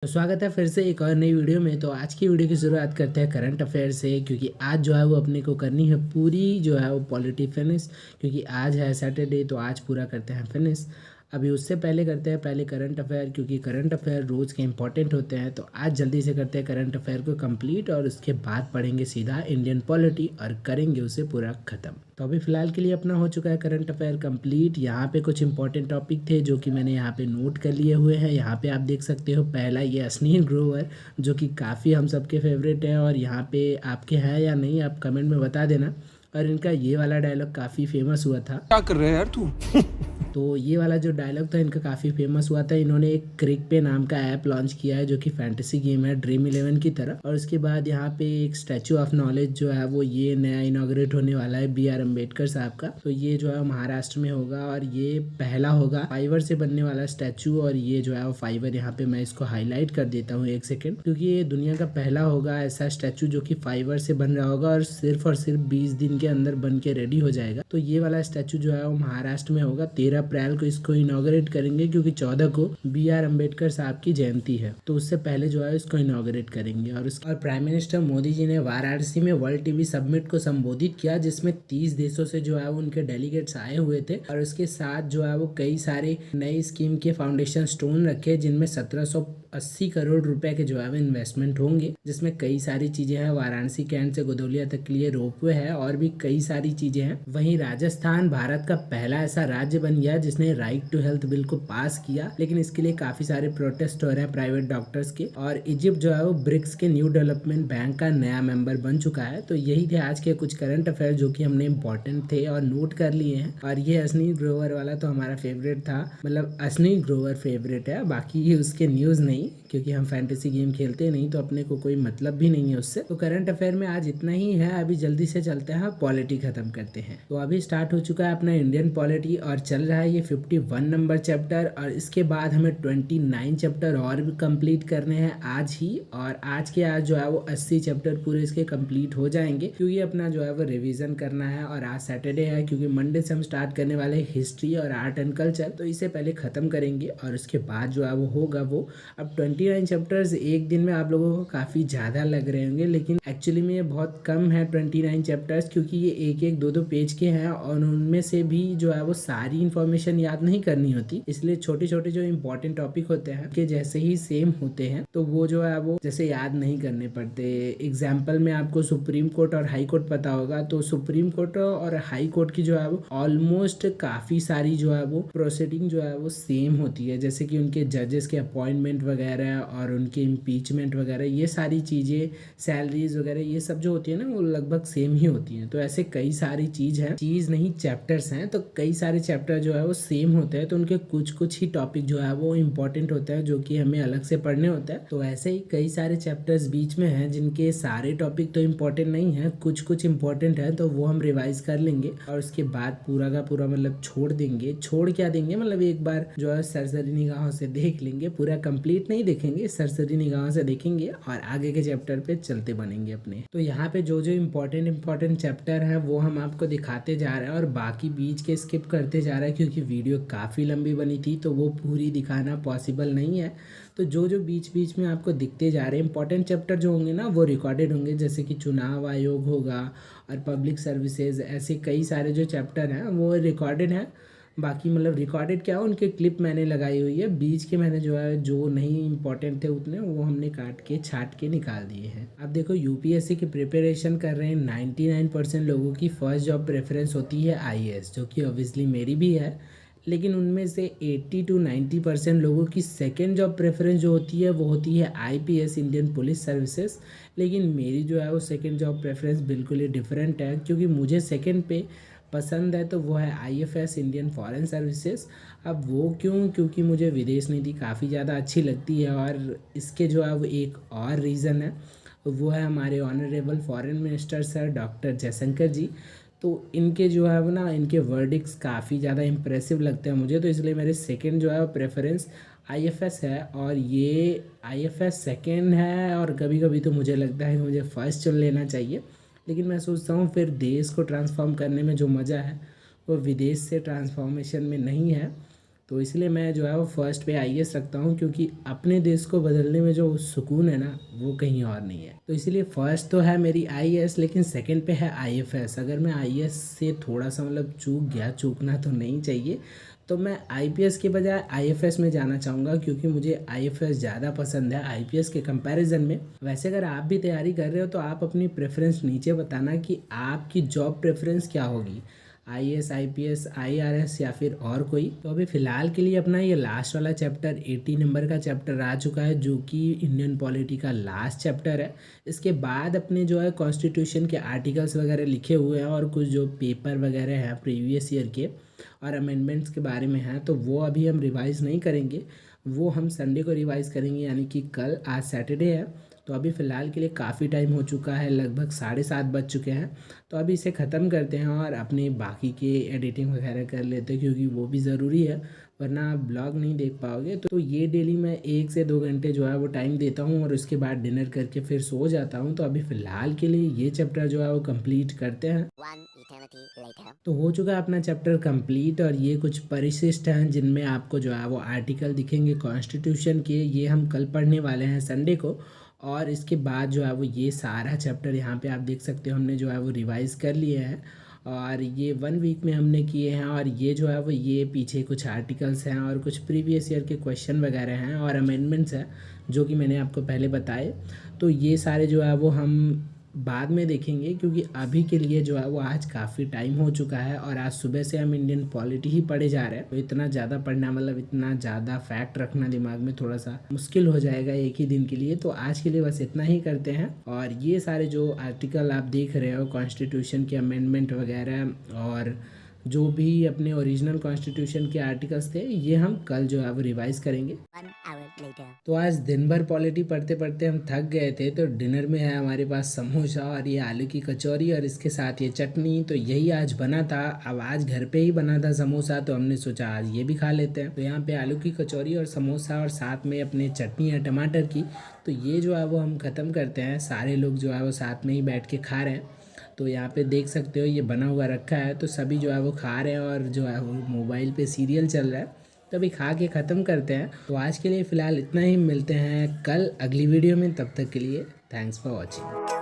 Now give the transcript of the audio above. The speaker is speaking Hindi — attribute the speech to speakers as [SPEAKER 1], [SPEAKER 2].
[SPEAKER 1] तो स्वागत है फिर से एक और नई वीडियो में। तो आज की वीडियो की शुरुआत करते हैं करंट अफेयर से, क्योंकि आज जो है वो अपने को करनी है पूरी जो है वो पॉलिटी फिनिश। क्योंकि आज है सैटरडे, तो आज पूरा करते हैं फिनिश। अभी उससे पहले करते हैं पहले करंट अफेयर, क्योंकि करंट अफेयर रोज़ के इंपॉर्टेंट होते हैं। तो आज जल्दी से करते हैं करंट अफेयर को कंप्लीट और उसके बाद पढ़ेंगे सीधा इंडियन पॉलिटी और करेंगे उसे पूरा ख़त्म। तो अभी फ़िलहाल के लिए अपना हो चुका है करंट अफेयर कंप्लीट। यहाँ पे कुछ इंपॉर्टेंट टॉपिक थे जो कि मैंने यहाँ पे नोट कर लिए हुए हैं। यहाँ पे आप देख सकते हो, पहला ये अश्नीर ग्रोवर, जो कि काफ़ी हम सबके फेवरेट है। और यहाँ पे आपके हैं या नहीं, आप कमेंट में बता देना। और इनका ये वाला डायलॉग काफ़ी फेमस हुआ था।
[SPEAKER 2] क्या कर रहे हैं यार तू?
[SPEAKER 1] तो ये वाला जो डायलॉग था इनका काफ़ी फेमस हुआ था। इन्होंने एक क्रिक पे नाम का ऐप लॉन्च किया है, जो कि फैंटेसी गेम है ड्रीम इलेवन की तरह। और उसके बाद यहाँ पे एक स्टैचू ऑफ नॉलेज जो है वो ये नया इनॉग्रेट होने वाला है BR अम्बेडकर साहब का। तो ये जो है महाराष्ट्र में होगा और ये पहला होगा फाइबर से बनने वाला स्टैचू। और ये जो है वो फाइबर, यहाँ पे मैं इसको हाईलाइट कर देता हूँ एक सेकेंड, क्योंकि ये दुनिया का पहला होगा ऐसा स्टैचू जो कि फाइबर से बन रहा होगा और सिर्फ 20 दिन के अंदर बन के रेडी हो जाएगा। तो ये वाला स्टैचू जो है वो महाराष्ट्र में होगा। 13 अप्रैल को इसको इनॉग्रेट करेंगे, क्योंकि 14 को BR अम्बेडकर साहब की जयंती है। तो उससे पहले जो है इसको इनॉग्रेट करेंगे। और प्राइम मिनिस्टर मोदी जी ने वाराणसी में वर्ल्ड टीवी समिट को संबोधित किया, जिसमें 30 देशों से जो है वो उनके डेलीगेट्स आए हुए थे। और उसके साथ जो है वो कई सारे नई स्कीम के फाउंडेशन स्टोन रखे, जिनमें 1780 करोड़ रुपए के जो है इन्वेस्टमेंट होंगे, जिसमें कई सारी चीजें हैं। वाराणसी कैंट से गोदौलिया तक के लिए रोपवे है और भी कई सारी चीजें हैं। वहीं राजस्थान भारत का पहला ऐसा राज्य बन गया जिसने राइट टू हेल्थ बिल को पास किया, लेकिन इसके लिए काफी सारे प्रोटेस्ट हो रहे हैं प्राइवेट डॉक्टर्स के। और इजिप्ट जो है वो ब्रिक्स के न्यू डेवलपमेंट बैंक का नया मेंबर बन चुका है। तो यही थे आज के कुछ करंट अफेयर जो कि हमने इंपॉर्टेंट थे और नोट कर लिए हैं। और ये अश्नीर ग्रोवर वाला तो हमारा फेवरेट था, मतलब अश्नीर ग्रोवर फेवरेट है, बाकी उसके न्यूज नहीं, क्योंकि हम फैंटेसी गेम खेलते नहीं तो अपने को कोई मतलब भी नहीं है उससे। तो करंट अफेयर में आज इतना ही है। अभी जल्दी से चलते हैं, पॉलिटी खत्म करते हैं। तो अभी स्टार्ट हो चुका है अपना इंडियन पॉलिटी और चल रहा है ये 51 नंबर चैप्टर। और इसके बाद हमें 29 चैप्टर और भी कंप्लीट करने हैं आज ही। और आज के आज जो है वो 80 चैप्टर पूरे इसके कंप्लीट हो जाएंगे, क्योंकि अपना जो है वो रिवीजन करना है। और आज सैटरडे है, क्योंकि मंडे से हम स्टार्ट करने वाले हिस्ट्री और आर्ट एंड कल्चर, तो इसे पहले खत्म करेंगे। और उसके बाद जो है वो होगा वो अब 29 चैप्टर्स एक दिन में आप लोगों को काफ़ी ज़्यादा लग रहे होंगे, लेकिन एक्चुअली में ये बहुत कम है 29 चैप्टर्स, क्योंकि ये एक एक दो दो पेज के हैं और उनमें से भी जो है वो सारी इन्फॉर्मेशन याद नहीं करनी होती। इसलिए छोटे छोटे जो इंपॉर्टेंट टॉपिक होते हैं के जैसे ही सेम होते हैं, तो वो जो है वो जैसे याद नहीं करने पड़ते। एग्जाम्पल में आपको सुप्रीम कोर्ट और हाई कोर्ट पता होगा, तो सुप्रीम कोर्ट और हाई कोर्ट की जो है वो ऑलमोस्ट काफ़ी सारी जो है वो प्रोसीडिंग जो है वो सेम होती है। जैसे कि उनके जजेस के अपॉइंटमेंट वगैरह और उनके इम्पीचमेंट वगैरह, ये सारी चीज़ें, सैलरीज वगैरह, ये सब जो होती है ना वो लगभग सेम ही होती हैं। तो ऐसे कई सारी चीज़ नहीं चैप्टर्स हैं, तो कई सारे चैप्टर जो है वो सेम होते हैं। तो उनके कुछ कुछ ही टॉपिक जो है वो इंपॉर्टेंट होता है, जो कि हमें अलग से पढ़ने होता है। तो ऐसे ही कई सारे चैप्टर्स बीच में हैं जिनके सारे टॉपिक तो इम्पोर्टेंट नहीं है, कुछ कुछ इंपॉर्टेंट है, तो वो हम रिवाइज कर लेंगे। और उसके बाद पूरा का पूरा मतलब छोड़ देंगे। छोड़ क्या देंगे, मतलब एक बार जो है सरसरी निगाहों से देख लेंगे, पूरा कंप्लीट नहीं देखेंगे, सरसरी निगाहों से देखेंगे और आगे के चैप्टर पे चलते बनेंगे अपने। तो यहाँ पे जो जो इम्पोर्टेंट चैप्टर है वो हम आपको दिखाते जा रहे हैं और बाकी बीच के स्किप करते जा रहे हैं, क्योंकि वीडियो काफ़ी लंबी बनी थी तो वो पूरी दिखाना पॉसिबल नहीं है। तो जो जो बीच बीच में आपको दिखते जा रहे हैं इंपॉर्टेंट चैप्टर जो होंगे ना वो रिकॉर्डेड होंगे, जैसे कि चुनाव आयोग होगा और पब्लिक सर्विसेज, ऐसे कई सारे जो चैप्टर हैं वो रिकॉर्डेड हैं। बाकी मतलब रिकॉर्डेड क्या हो, उनके क्लिप मैंने लगाई हुई है, बीच के मैंने जो है जो नहीं इंपॉर्टेंट थे उतने वो हमने काट के छाट के निकाल दिए हैं। अब देखो, यूपीएससी की प्रिपरेशन कर रहे हैं 99% लोगों की फर्स्ट जॉब प्रेफरेंस होती है IAS, जो कि ऑब्वियसली मेरी भी है। लेकिन उनमें से 80 to 90% लोगों की सेकेंड जॉब प्रेफरेंस जो होती है वो होती है IPS, इंडियन पुलिस सर्विसेज। लेकिन मेरी जो है वो सेकेंड जॉब प्रेफरेंस बिल्कुल ही डिफरेंट है, क्योंकि मुझे सेकेंड पे पसंद है, तो वो है IFS, इंडियन फॉरेन सर्विसेज। अब वो क्यों, क्योंकि मुझे विदेश नीति काफ़ी ज़्यादा अच्छी लगती है। और इसके जो है वो एक और रीज़न है, वो है हमारे honourable foreign minister sir doctor Jaishankar ji. तो इनके जो है वो ना, इनके वर्डिक्स काफ़ी ज़्यादा इंप्रेसिव लगते हैं मुझे, तो इसलिए मेरे सेकंड जो है वो प्रेफरेंस IFS है। और ये IFS सेकंड है, और कभी कभी तो मुझे लगता है कि मुझे फर्स्ट चुन लेना चाहिए। लेकिन मैं सोचता हूँ फिर देश को ट्रांसफॉर्म करने में जो मज़ा है वो विदेश से ट्रांसफॉर्मेशन में नहीं है। तो इसलिए मैं जो है वो फर्स्ट पे आईएएस रखता हूँ, क्योंकि अपने देश को बदलने में जो सुकून है ना वो कहीं और नहीं है। तो इसलिए फर्स्ट तो है मेरी आईएएस, लेकिन सेकंड पे है आईएफएस। अगर मैं आईएएस से थोड़ा सा मतलब चूक गया, चूकना तो नहीं चाहिए, तो मैं आईपीएस के बजाय आईएफएस में जाना चाहूँगा, क्योंकि मुझे आईएफएस ज़्यादा पसंद है आईपीएस के कंपैरिजन में। वैसे अगर आप भी तैयारी कर रहे हो तो आप अपनी प्रेफरेंस नीचे बताना कि आपकी जॉब प्रेफरेंस क्या होगी, आईएएस, आईपीएस, आईआरएस या फिर और कोई। तो अभी फ़िलहाल के लिए अपना ये लास्ट वाला चैप्टर 80 नंबर का चैप्टर आ चुका है, जो कि इंडियन पॉलिटी का लास्ट चैप्टर है। इसके बाद अपने जो है कॉन्स्टिट्यूशन के आर्टिकल्स वगैरह लिखे हुए हैं और कुछ जो पेपर वगैरह हैं प्रीवियस ईयर के और अमेंडमेंट्स के बारे में हैं, तो वो अभी हम रिवाइज़ नहीं करेंगे, वो हम संडे को रिवाइज़ करेंगे, यानी कि कल। आज सैटरडे है, तो अभी फ़िलहाल के लिए काफ़ी टाइम हो चुका है, लगभग 7:30 बज चुके हैं। तो अभी इसे ख़त्म करते हैं और अपने बाकी के एडिटिंग वगैरह कर लेते हैं, क्योंकि वो भी ज़रूरी है, वरना आप ब्लॉग नहीं देख पाओगे। तो ये डेली मैं 1 से 2 घंटे जो है वो टाइम देता हूँ और उसके बाद डिनर करके फिर सो जाता हूँ। तो अभी फ़िलहाल के लिए ये चैप्टर जो है वो कंप्लीट करते हैं। तो हो चुका है अपना चैप्टर कंप्लीट, और ये कुछ परिशिष्ट हैं जिनमें आपको जो है वो आर्टिकल दिखेंगे कॉन्स्टिट्यूशन के। ये हम कल पढ़ने वाले हैं संडे को, और इसके बाद जो है वो ये सारा चैप्टर यहाँ पे आप देख सकते हो हमने जो है वो रिवाइज़ कर लिए हैं, और ये 1 वीक में हमने किए हैं। और ये जो है वो ये पीछे कुछ आर्टिकल्स हैं और कुछ प्रीवियस ईयर के क्वेश्चन वगैरह हैं और अमेंडमेंट्स हैं, जो कि मैंने आपको पहले बताए। तो ये सारे जो है वो हम बाद में देखेंगे, क्योंकि अभी के लिए जो है वो आज काफ़ी टाइम हो चुका है और आज सुबह से हम इंडियन पॉलिटी ही पढ़े जा रहे हैं। तो इतना ज़्यादा पढ़ना मतलब इतना ज़्यादा फैक्ट रखना दिमाग में थोड़ा सा मुश्किल हो जाएगा एक ही दिन के लिए। तो आज के लिए बस इतना ही करते हैं। और ये सारे जो आर्टिकल आप देख रहे हो कॉन्स्टिट्यूशन के अमेंडमेंट वगैरह और जो भी अपने ओरिजिनल कॉन्स्टिट्यूशन के आर्टिकल्स थे, ये हम कल जो है वो रिवाइज करेंगे। तो आज दिन भर पॉलिटी पढ़ते पढ़ते हम थक गए थे, तो डिनर में है हमारे पास समोसा और ये आलू की कचौरी और इसके साथ ये चटनी। तो यही आज बना था। अब आज घर पे ही बना था समोसा, तो हमने सोचा आज ये भी खा लेते हैं। तो यहाँ पे आलू की कचौरी और समोसा और साथ में अपने चटनी है टमाटर की। तो ये जो है वो हम ख़त्म करते हैं, सारे लोग जो है वो साथ में ही बैठ के खा रहे हैं। तो यहाँ पे देख सकते हो ये बना हुआ रखा है, तो सभी जो है वो खा रहे हैं और जो है वो मोबाइल पे सीरियल चल रहा है। तो अभी खा के ख़त्म करते हैं। तो आज के लिए फ़िलहाल इतना ही, मिलते हैं कल अगली वीडियो में। तब तक के लिए थैंक्स फॉर वॉचिंग।